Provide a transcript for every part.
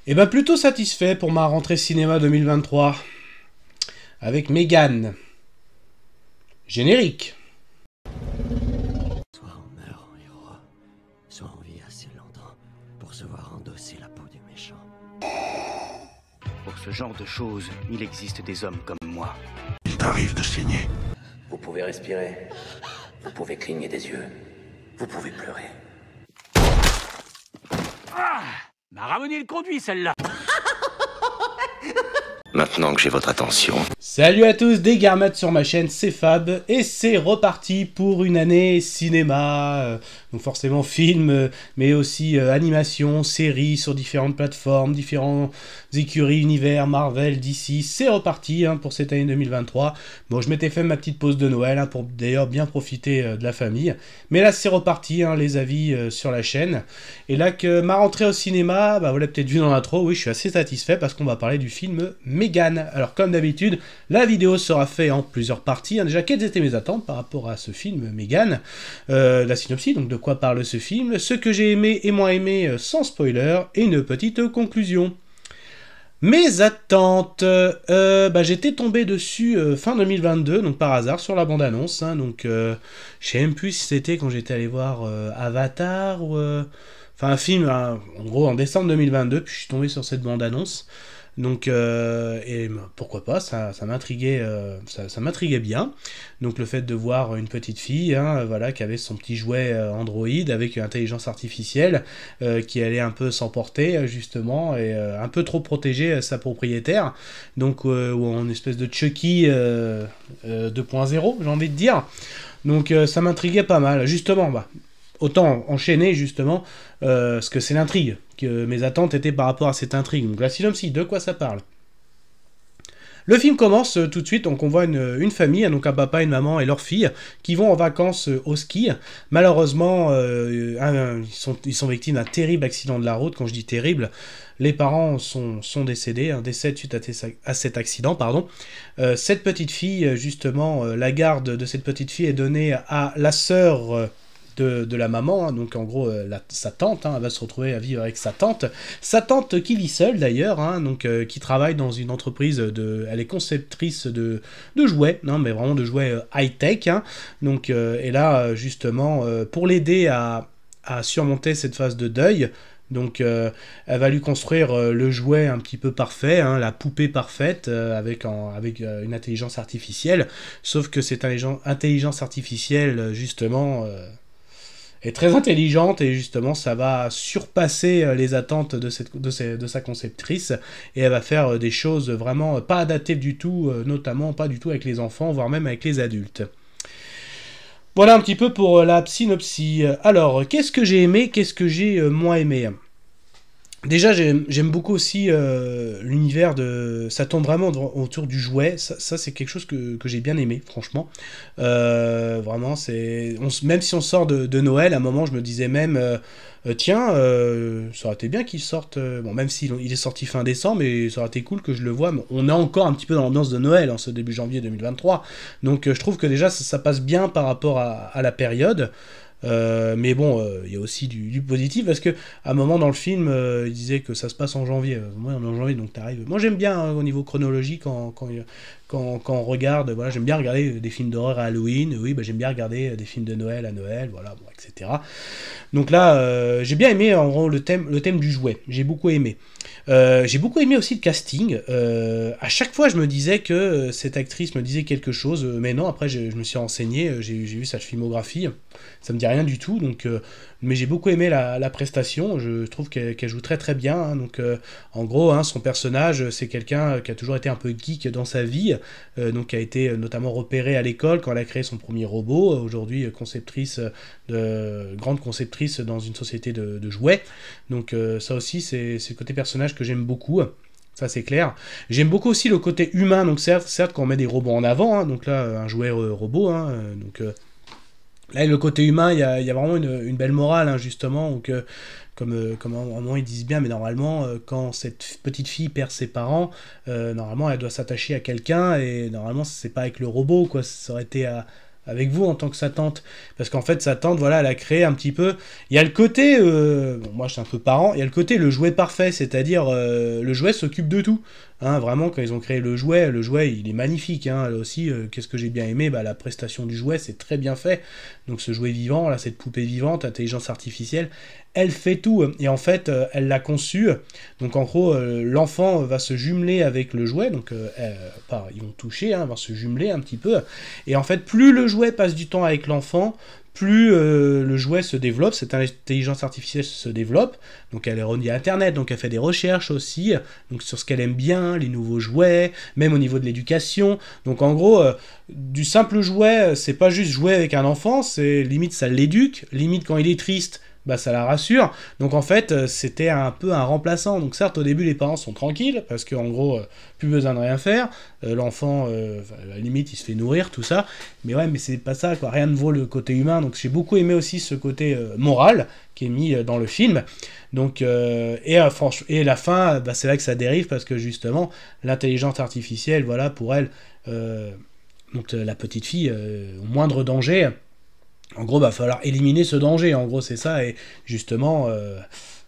Et ben plutôt satisfait pour ma rentrée cinéma 2023. Avec Megan. Générique. Soit on meurt en héros, soit on vit assez longtemps pour se voir endosser la peau du méchant. Pour ce genre de choses, il existe des hommes comme moi. Il t'arrive de saigner. Vous pouvez respirer. Vous pouvez cligner des yeux. Vous pouvez pleurer. Ah, m'a ramené le conduit celle-là. Maintenant que j'ai votre attention. Salut à tous, des Garmates sur ma chaîne, c'est Fab, et c'est reparti pour une année cinéma, donc forcément film, mais aussi animation, séries sur différentes plateformes, différents écuries, univers, Marvel, DC, c'est reparti pour cette année 2023. Bon, je m'étais fait ma petite pause de Noël, pour d'ailleurs bien profiter de la famille, mais là c'est reparti, les avis sur la chaîne, et là que ma rentrée au cinéma, vous l'avez peut-être vu dans l'intro, oui je suis assez satisfait parce qu'on va parler du film Megan. Alors comme d'habitude, la vidéo sera faite en plusieurs parties. Déjà, quelles étaient mes attentes par rapport à ce film Megan, la synopsis, donc de quoi parle ce film, ce que j'ai aimé et moins aimé sans spoiler, et une petite conclusion. Mes attentes, j'étais tombé dessus fin 2022, donc par hasard, sur la bande-annonce, donc je sais même plus si c'était quand j'étais allé voir Avatar, ou... Enfin, un film, en gros, en décembre 2022, puis je suis tombé sur cette bande-annonce. Donc, et pourquoi pas, ça m'intriguait, ça m'intriguait bien. Donc, le fait de voir une petite fille, qui avait son petit jouet Android avec une intelligence artificielle qui allait un peu s'emporter, justement, et un peu trop protéger sa propriétaire. Donc, ou en espèce de Chucky 2.0, j'ai envie de dire. Donc, ça m'intriguait pas mal. Justement, autant enchaîner justement ce que c'est l'intrigue, que mes attentes étaient par rapport à cette intrigue. Donc la synopsis, de quoi ça parle? Le film commence tout de suite, donc on voit une famille, donc un papa, une maman et leur fille, qui vont en vacances au ski. Malheureusement, ils sont victimes d'un terrible accident de la route. Quand je dis terrible, les parents sont décédés, décèdent suite à cet accident, pardon. Cette petite fille, justement, la garde de cette petite fille est donnée à la sœur de la maman, donc en gros sa tante, elle va se retrouver à vivre avec sa tante qui vit seule d'ailleurs, qui travaille dans une entreprise elle est conceptrice de jouets, mais vraiment de jouets high-tech, donc et là justement pour l'aider à surmonter cette phase de deuil. Donc elle va lui construire le jouet un petit peu parfait, la poupée parfaite avec une intelligence artificielle, sauf que cette intelligence artificielle justement est très intelligente et justement ça va surpasser les attentes de sa conceptrice et elle va faire des choses vraiment pas adaptées du tout, notamment pas du tout avec les enfants, voire même avec les adultes. Voilà un petit peu pour la synopsis. Alors, qu'est-ce que j'ai aimé, qu'est-ce que j'ai moins aimé ? Déjà, j'aime beaucoup aussi l'univers de... Ça tourne vraiment autour du jouet. Ça c'est quelque chose que j'ai bien aimé, franchement. Vraiment, même si on sort de Noël, à un moment, je me disais même... tiens, ça aurait été bien qu'il sorte... bon, même s'il est sorti fin décembre, mais ça aurait été cool que je le voie. Mais on est encore un petit peu dans l'ambiance de Noël, ce début janvier 2023. Donc, je trouve que déjà, ça passe bien par rapport à la période. Mais bon, il y a aussi du positif parce que à un moment dans le film, il disait que ça se passe en janvier. Moi, on est en janvier, donc t'arrives. Moi, j'aime bien au niveau chronologique quand on regarde. Voilà, j'aime bien regarder des films d'horreur à Halloween. Oui, j'aime bien regarder des films de Noël à Noël, voilà, etc. Donc là, j'ai bien aimé en gros le thème du jouet. J'ai beaucoup aimé. J'ai beaucoup aimé aussi le casting. À chaque fois, je me disais que cette actrice me disait quelque chose, mais non. Après, je me suis renseigné, j'ai vu sa filmographie. Ça me dit rien du tout, donc, mais j'ai beaucoup aimé la prestation. Je trouve qu'elle joue très très bien. Donc, en gros, son personnage, c'est quelqu'un qui a toujours été un peu geek dans sa vie, donc qui a été notamment repéré à l'école quand elle a créé son premier robot. Aujourd'hui, grande conceptrice dans une société de jouets. Donc, ça aussi, c'est le côté personnage que j'aime beaucoup. Ça c'est clair. J'aime beaucoup aussi le côté humain. Donc certes quand on met des robots en avant, donc là un jouet robot, donc là le côté humain, il y a vraiment une belle morale, justement. Donc comme à un moment ils disent bien, mais normalement quand cette petite fille perd ses parents, normalement elle doit s'attacher à quelqu'un et normalement c'est pas avec le robot, quoi. Ça aurait été avec vous en tant que sa tante, parce qu'en fait sa tante, voilà, elle a créé un petit peu, il y a le côté, bon, moi je suis un peu parent, il y a le côté le jouet parfait, c'est-à-dire le jouet s'occupe de tout, hein, vraiment quand ils ont créé le jouet il est magnifique, hein, là aussi, qu'est-ce que j'ai bien aimé, bah, la prestation du jouet, c'est très bien fait, donc ce jouet vivant, là, cette poupée vivante, intelligence artificielle, elle fait tout, et en fait, elle l'a conçu, donc en gros, l'enfant va se jumeler avec le jouet, donc ils vont toucher, hein, vont se jumeler un petit peu, et en fait, plus le jouet passe du temps avec l'enfant, plus le jouet se développe, cette intelligence artificielle se développe, donc elle est reliée à Internet, donc elle fait des recherches aussi, donc sur ce qu'elle aime bien, les nouveaux jouets, même au niveau de l'éducation, donc en gros, du simple jouet, c'est pas juste jouer avec un enfant, c'est limite ça l'éduque, limite quand il est triste, bah ça la rassure, donc en fait c'était un peu un remplaçant, donc certes au début les parents sont tranquilles, parce qu'en gros plus besoin de rien faire, l'enfant à la limite il se fait nourrir, tout ça, mais ouais mais c'est pas ça quoi, rien ne vaut le côté humain, donc j'ai beaucoup aimé aussi ce côté moral qui est mis dans le film, donc et la fin, bah, c'est là que ça dérive, parce que justement l'intelligence artificielle, voilà pour elle, donc la petite fille, au moindre danger, en gros, va falloir éliminer ce danger, en gros, c'est ça, et justement,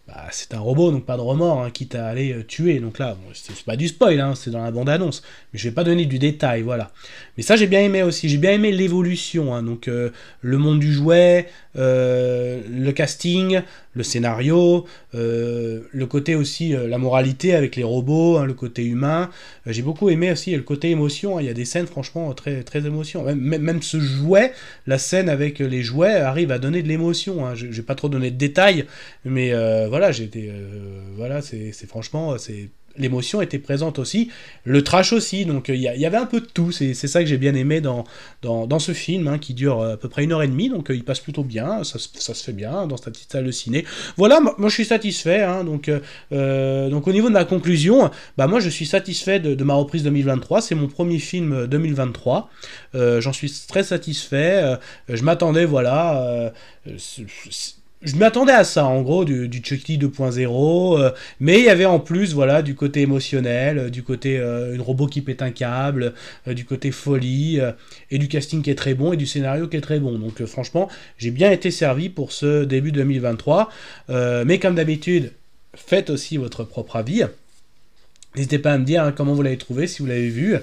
bah, c'est un robot, donc pas de remords, hein, quitte à aller tuer, donc là, bon, c'est pas du spoil, hein, c'est dans la bande-annonce, mais je vais pas donner du détail, voilà. Mais ça, j'ai bien aimé aussi, j'ai bien aimé l'évolution, hein, donc le monde du jouet, le casting, le scénario, le côté aussi, la moralité avec les robots, hein, le côté humain, j'ai beaucoup aimé aussi le côté émotion, hein, il y a des scènes franchement très, très émotion, même ce jouet, la scène avec les jouets arrive à donner de l'émotion, hein, je vais pas trop donner de détails, mais voilà, voilà, c'est franchement, l'émotion était présente aussi, le trash aussi, donc il y avait un peu de tout, c'est ça que j'ai bien aimé dans ce film, hein, qui dure à peu près 1h30, donc il passe plutôt bien, ça se fait bien dans cette petite salle de ciné. Voilà, moi je suis satisfait, hein, donc au niveau de ma conclusion, bah moi je suis satisfait de ma reprise 2023, c'est mon premier film 2023, j'en suis très satisfait, je m'attendais, voilà, je m'attendais à ça, en gros, du Chucky 2.0, mais il y avait en plus, voilà, du côté émotionnel, du côté une robot qui pète un câble, du côté folie, et du casting qui est très bon, et du scénario qui est très bon. Donc franchement, j'ai bien été servi pour ce début 2023, mais comme d'habitude, faites aussi votre propre avis. N'hésitez pas à me dire, hein, comment vous l'avez trouvé, si vous l'avez vu,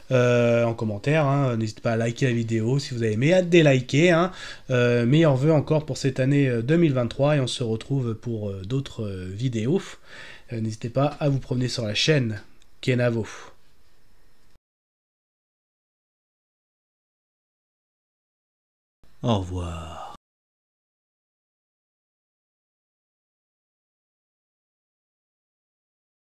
en commentaire, hein. N'hésitez pas à liker la vidéo si vous avez aimé, à déliker, hein. Meilleurs vœux encore pour cette année 2023, et on se retrouve pour d'autres vidéos. N'hésitez pas à vous promener sur la chaîne Kenavo. Au revoir.